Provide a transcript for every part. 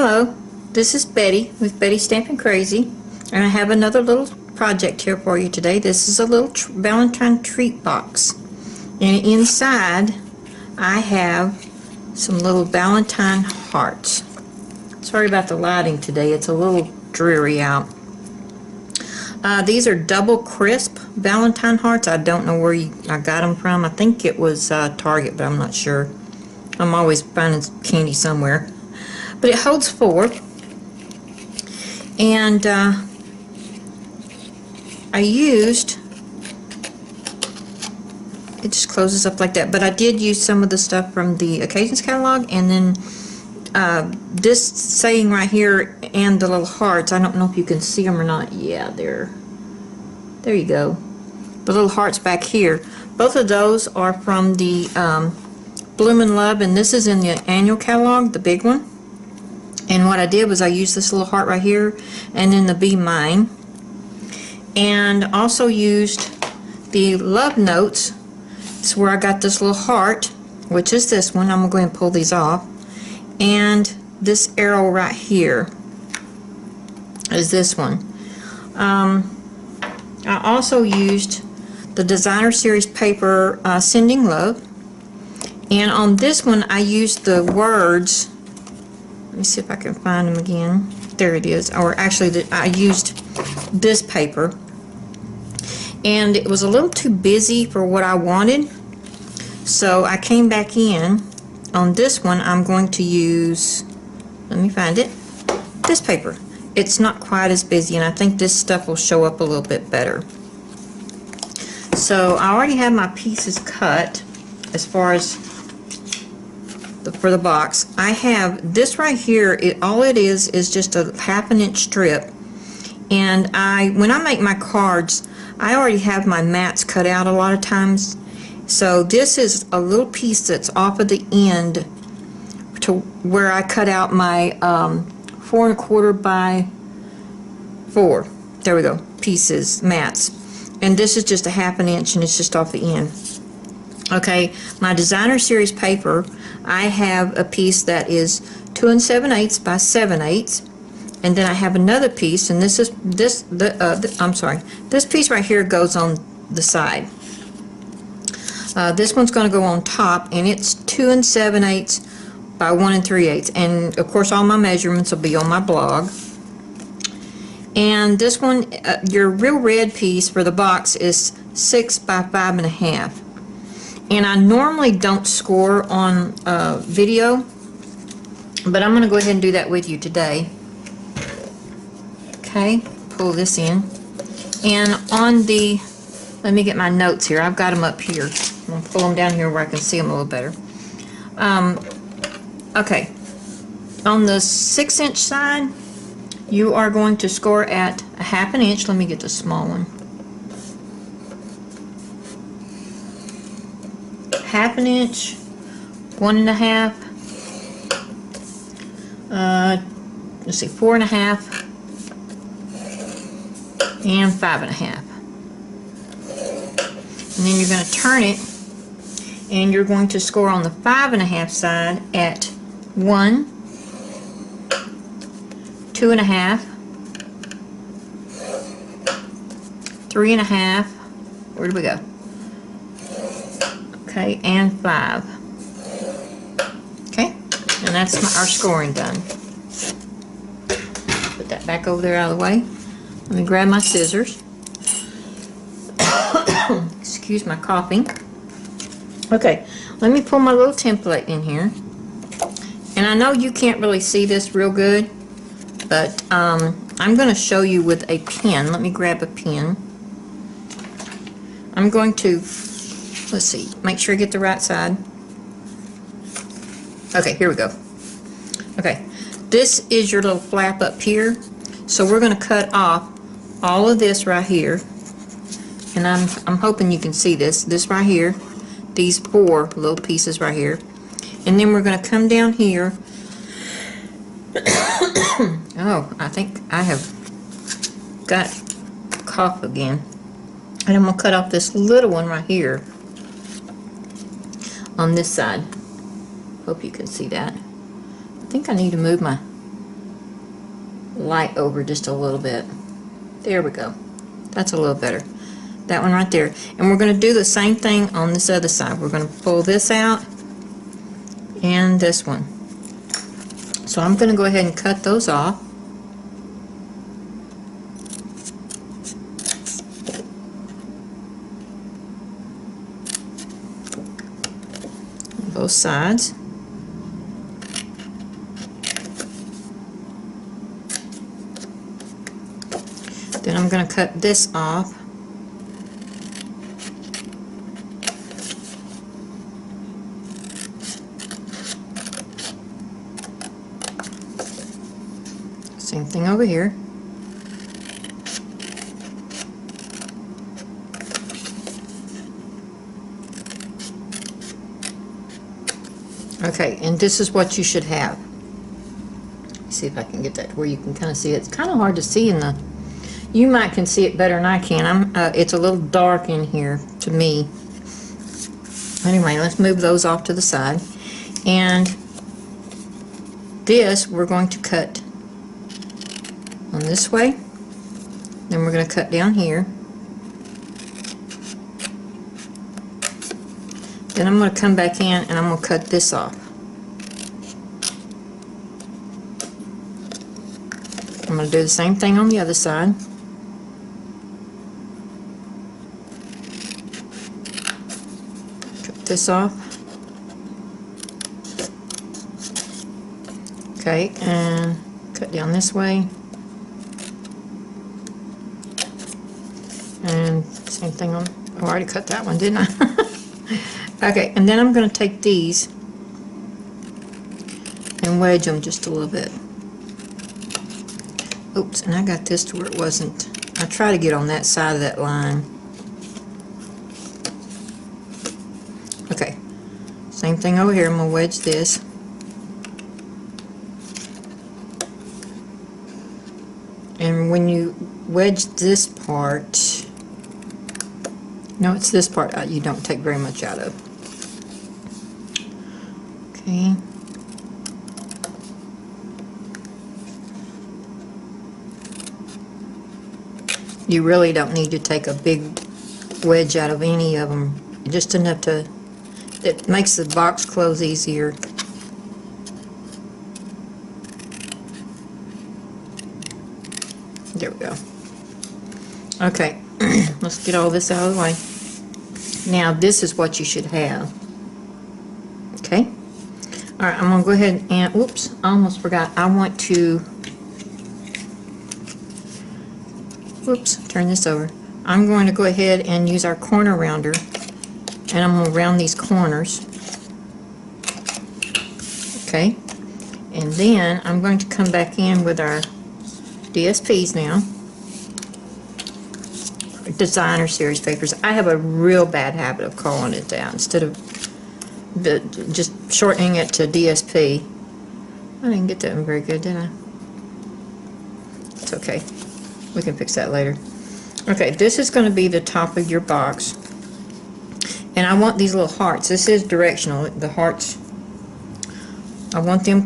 Hello, this is Betty with Betty Stamping Crazy, and I have another little project here for you today. This is a little Valentine Treat Box, and inside I have some little Valentine hearts. Sorry about the lighting today, it's a little dreary out. These are double crisp Valentine hearts. I don't know where I got them from. I think it was Target, but I'm not sure. I'm always finding candy somewhere. But it holds 4. And I used, it just closes up like that, but I did use some of the stuff from the Occasions catalog, and then this saying right here and the little hearts, I don't know if you can see them or not. Yeah, there you go. The little hearts back here, both of those are from the Bloomin' Love, and this is in the annual catalog, the big one. And what I did was I used this little heart right here and then the Be Mine, and also used the Love Notes. It's where I got this little heart, which is this one. I'm going to go ahead and pull these off, and this arrow right here is this one. I also used the Designer Series paper, Sending Love, and on this one I used the words. Let me see if I can find them again. There it is. Or actually, I used this paper, and it was a little too busy for what I wanted, so I came back in. On this one I'm going to use, let me find it, this paper. It's not quite as busy, and I think this stuff will show up a little bit better. So I already have my pieces cut as far as for the box. I have this right here. All it is just a 1/2 inch strip, and when I make my cards, I already have my mats cut out a lot of times. So this is a little piece that's off of the end to where I cut out my 4 1/4 by 4. There we go. Pieces, mats. And this is just a 1/2 inch, and it's just off the end. Okay, my Designer Series paper, I have a piece that is 2 7/8 by 7/8, and then I have another piece, and this is I'm sorry, this piece right here goes on the side. This one's going to go on top, and it's 2 7/8 by 1 3/8, and of course all my measurements will be on my blog. And this one, your real red piece for the box is 6 by 5 1/2. And I normally don't score on video, but I'm going to go ahead and do that with you today. Okay, pull this in. And on the, let me get my notes here. I've got them up here. I'm going to pull them down here where I can see them a little better. Okay, on the 6 inch side, you are going to score at a 1/2 inch. Let me get the small one. 1/2 inch, 1 1/2, let's see, 4 1/2, and 5 1/2. And then you're going to turn it, and you're going to score on the 5 1/2 side at 1, 2 1/2, 3 1/2. Where do we go? Okay, and 5. Okay, and that's our scoring done. Put that back over there out of the way. Let me grab my scissors. Excuse my coughing. Okay, let me pull my little template in here. And I know you can't really see this real good, but I'm going to show you with a pen. Let me grab a pen. I'm going to, let's see, make sure I get the right side. Okay, here we go. Okay, this is your little flap up here. So we're going to cut off all of this right here. And I'm hoping you can see this right here. These 4 little pieces right here. And then we're going to come down here. Oh, I think I have got a cough again. And I'm going to cut off this little one right here on this side. Hope you can see that. I think I need to move my light over just a little bit. There we go. That's a little better. That one right there. And we're going to do the same thing on this other side. We're going to pull this out and this one. So I'm going to go ahead and cut those off. Both sides. Then I'm going to cut this off. Same thing over here. Okay, and this is what you should have. Let's see if I can get that where you can kind of see it. It's kind of hard to see in the. You might can see it better than I can. It's a little dark in here to me. Anyway, let's move those off to the side. And this we're going to cut on this way. Then we're going to cut down here. Then I'm going to come back in and I'm going to cut this off. I'm going to do the same thing on the other side. Cut this off. Okay, and cut down this way. And same thing on, oh, I already cut that one, didn't I? Okay, and then I'm going to take these and wedge them just a little bit. Oops, and I got this to where it wasn't. I try to get on that side of that line. Okay, same thing over here. I'm going to wedge this. And when you wedge this part, no, it's this part you don't take very much out of. Okay. You really don't need to take a big wedge out of any of them. Just enough to, it makes the box close easier. There we go. Okay, let's get all this out of the way. Now this is what you should have. Okay. Alright, I'm going to go ahead and, whoops, I almost forgot. I want to, whoops, turn this over. I'm going to go ahead and use our corner rounder, and I'm going to round these corners. Okay. And then I'm going to come back in with our DSPs now. Designer series papers. I have a real bad habit of calling it that instead of just shortening it to DSP. I didn't get that one very good, did I? It's okay. We can fix that later. Okay, this is going to be the top of your box. And I want these little hearts. This is directional. The hearts, I want them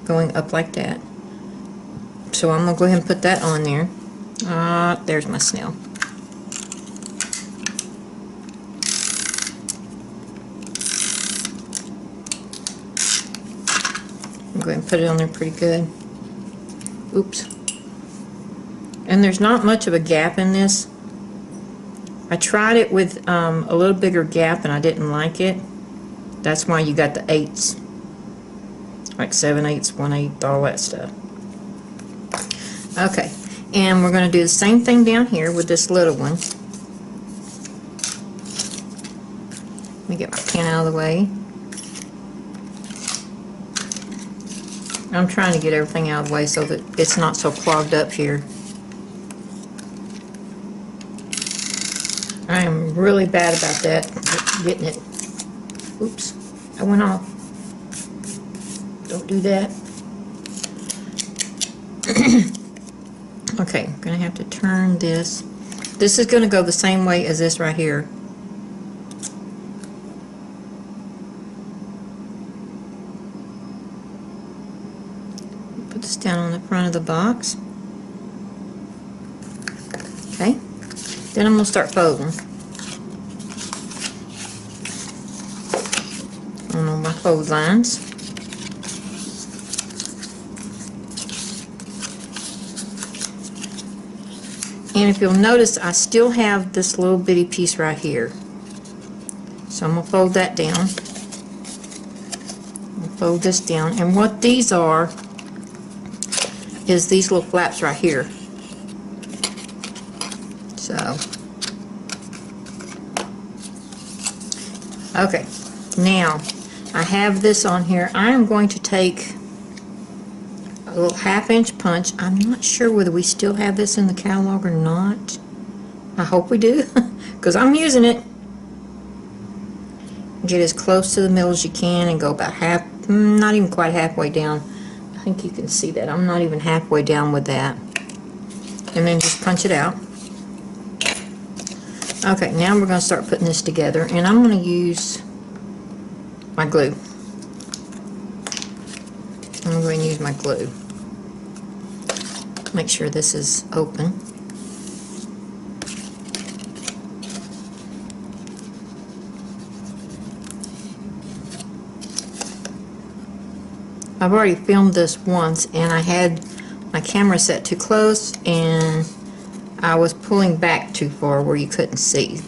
going up like that. So I'm going to go ahead and put that on there. There's my snail. I'm going to put it on there pretty good. Oops. And there's not much of a gap in this. I tried it with a little bigger gap and I didn't like it. That's why you got the 8s. Like 7/8, 1/8, all that stuff. Okay. And we're going to do the same thing down here with this little one. Let me get my pen out of the way. I'm trying to get everything out of the way so that it's not so clogged up here. I am really bad about that, getting it. Oops, I went off. Don't do that. Okay, I'm going to have to turn this. This is going to go the same way as this right here. Put Put this down on the front of the box. Okay. Then I'm going to start folding on all my fold lines. And if you'll notice, I still have this little bitty piece right here. So I'm going to fold that down. Fold this down. And what these are is these little flaps right here. So, okay. Now, I have this on here. I am going to take a little 1/2-inch punch. I'm not sure whether we still have this in the catalog or not. I hope we do, because I'm using it. Get as close to the middle as you can and go about half, not even quite halfway down. I think you can see that. I'm not even halfway down with that. And then just punch it out. Okay, now we're going to start putting this together, and I'm going to use my glue. I'm going to use my glue. Make sure this is open. I've already filmed this once, and I had my camera set too close, and I was pulling back too far where you couldn't see.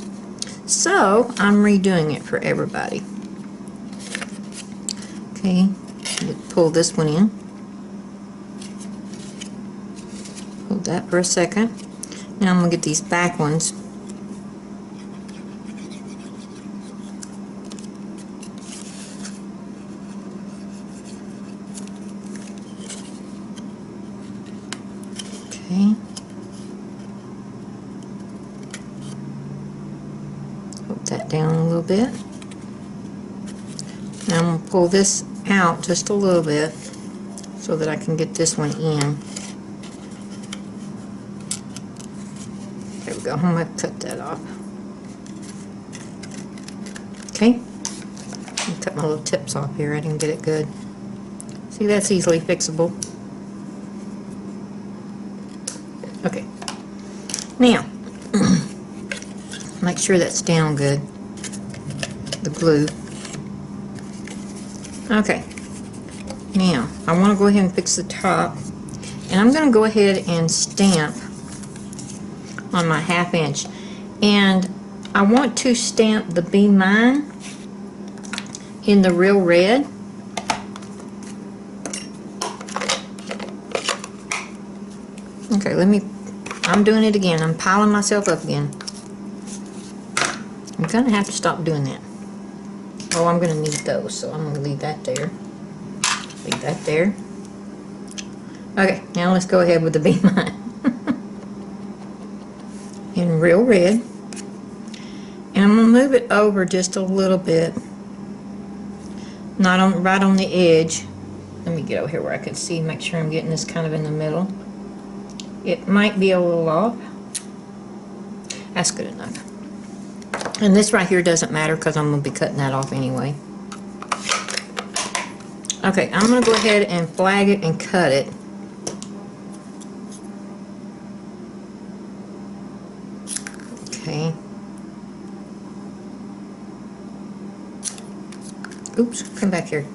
So I'm redoing it for everybody. Okay, pull this one in. Hold that for a second. Now I'm going to get these back ones. Okay. Hold that down a little bit. Now I'm going to pull this out just a little bit so that I can get this one in. There we go. I'm going to cut that off. Okay. I'll cut my little tips off here. I didn't get it good. See, that's easily fixable. Okay. Now, make sure that's down good. The glue. Okay. Now, I want to go ahead and fix the top. And I'm going to go ahead and stamp on my 1/2 inch. And I want to stamp the Be Mine in the real red. Okay, I'm doing it again. I'm piling myself up again. I'm going to have to stop doing that. Oh, I'm going to need those, so I'm going to leave that there. Leave that there. Okay, now let's go ahead with the Be Mine. In real red. And I'm going to move it over just a little bit. Not on, right on the edge. Let me get over here where I can see, make sure I'm getting this kind of in the middle. It might be a little off. That's good enough. And this right here doesn't matter because I'm going to be cutting that off anyway. Okay, I'm going to go ahead and flag it and cut it. Okay. Oops, come back here.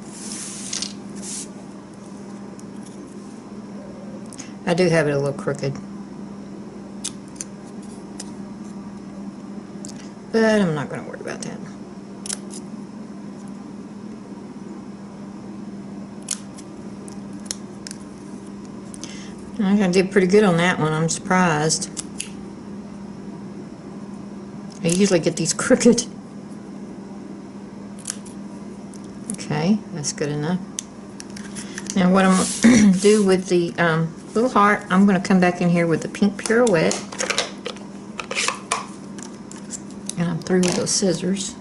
I do have it a little crooked. But I'm not going to worry about that. I did pretty good on that one. I'm surprised. I usually get these crooked. Okay, that's good enough. Now what I'm going to do with the little heart, I'm going to come back in here with the pink pirouette. And I'm through with those scissors.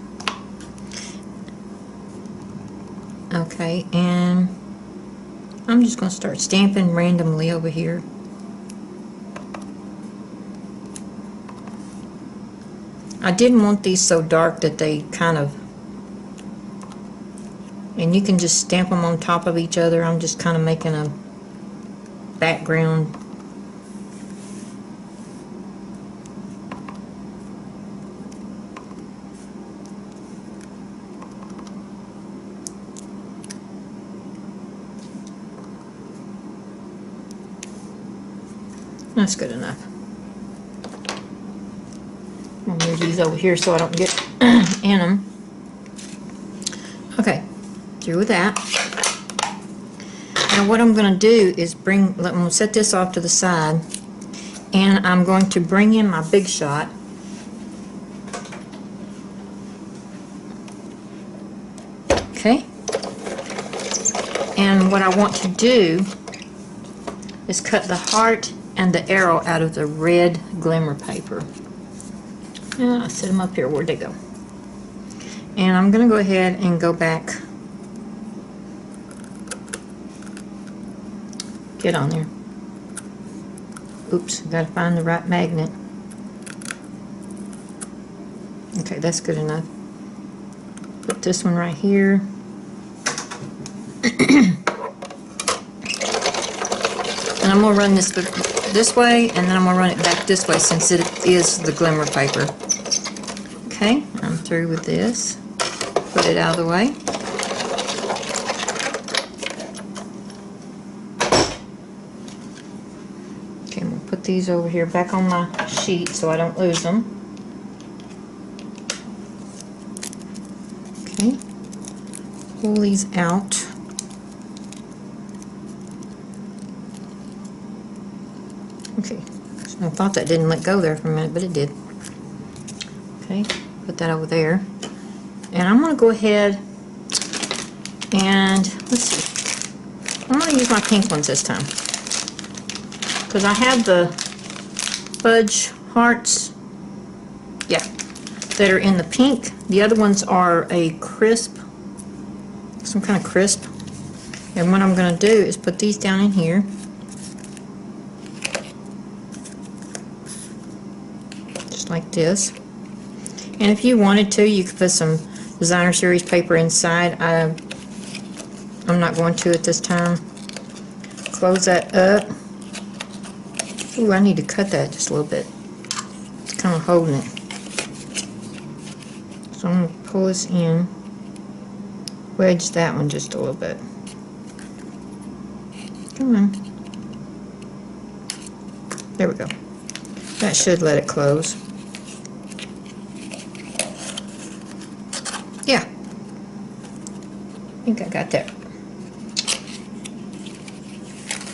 Okay, and I'm just going to start stamping randomly over here. I didn't want these so dark that they kind of, and you can just stamp them on top of each other. I'm just kind of making a background. That's good enough. I'm going to move these over here so I don't get in them. Okay, through with that. Now what I'm going to do is I'm going to set this off to the side, and I'm going to bring in my Big Shot. Okay. And what I want to do is cut the heart and the arrow out of the red glimmer paper. And I set them up here. Where'd they go? And I'm going to go ahead and go back. Get on there. Oops, got to find the right magnet. Okay, that's good enough. Put this one right here. And I'm going to run this way, and then I'm going to run it back this way since it is the glimmer paper. Okay, I'm through with this. Put it out of the way. Okay, I'm going to put these over here back on my sheet so I don't lose them. Okay, pull these out. Okay, I thought that didn't let go there for a minute, but it did. Okay, put that over there. And I'm going to go ahead and, let's see, I'm going to use my pink ones this time. Because I have the fudge hearts, yeah, that are in the pink. The other ones are a crisp, some kind of crisp. And what I'm going to do is put these down in here. Like this. And if you wanted to, you could put some designer series paper inside. I'm not going to at this time. Close that up. Ooh, I need to cut that just a little bit. It's kind of holding it. So I'm going to pull this in. Wedge that one just a little bit. Come on. There we go. That should let it close. Yeah, I think I got that.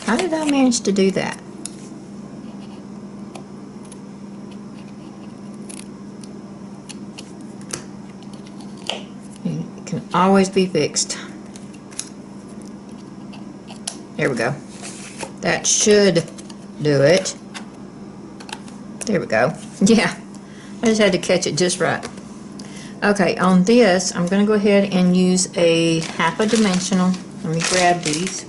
How did I manage to do that? It can always be fixed. There we go. That should do it. There we go. Yeah, I just had to catch it just right. Okay, on this, I'm going to go ahead and use a half a dimensional. Let me grab these.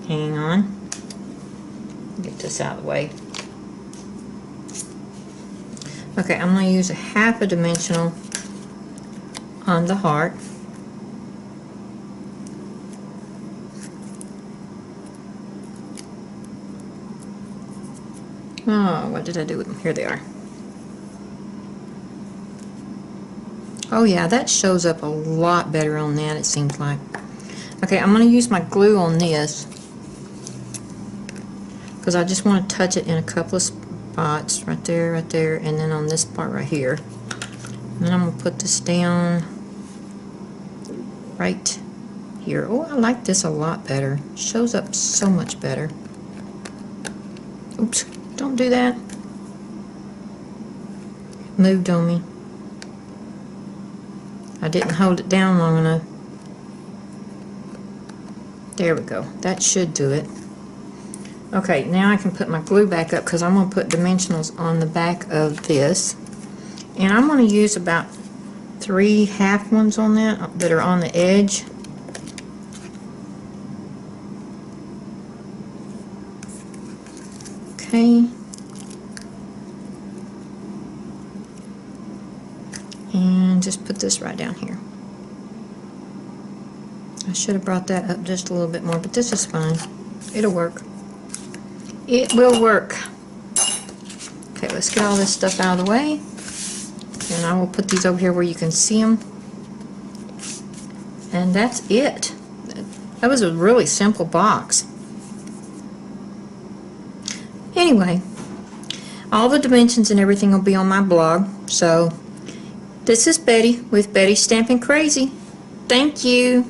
Hang on. Get this out of the way. Okay, I'm going to use a half a dimensional on the heart. Oh, what did I do with them? Here they are. Oh yeah, that shows up a lot better on that, it seems like. Okay, I'm going to use my glue on this because I just want to touch it in a couple of spots, right there, and then on this part right here. And then I'm going to put this down right here. Oh, I like this a lot better. Shows up so much better. Oops. Don't do that. It moved on me. I didn't hold it down long enough. There we go. That should do it. Okay, now I can put my glue back up because I'm going to put dimensionals on the back of this. And I'm going to use about 3 half ones on that are on the edge. Okay. And just put this right down here. I should have brought that up just a little bit more, but this is fine. It'll work. It will work. Okay, let's get all this stuff out of the way. And I will put these over here where you can see them. And that's it. That was a really simple box. Anyway, all the dimensions and everything will be on my blog. So, this is Betty with Betty Stamping Crazy. Thank you.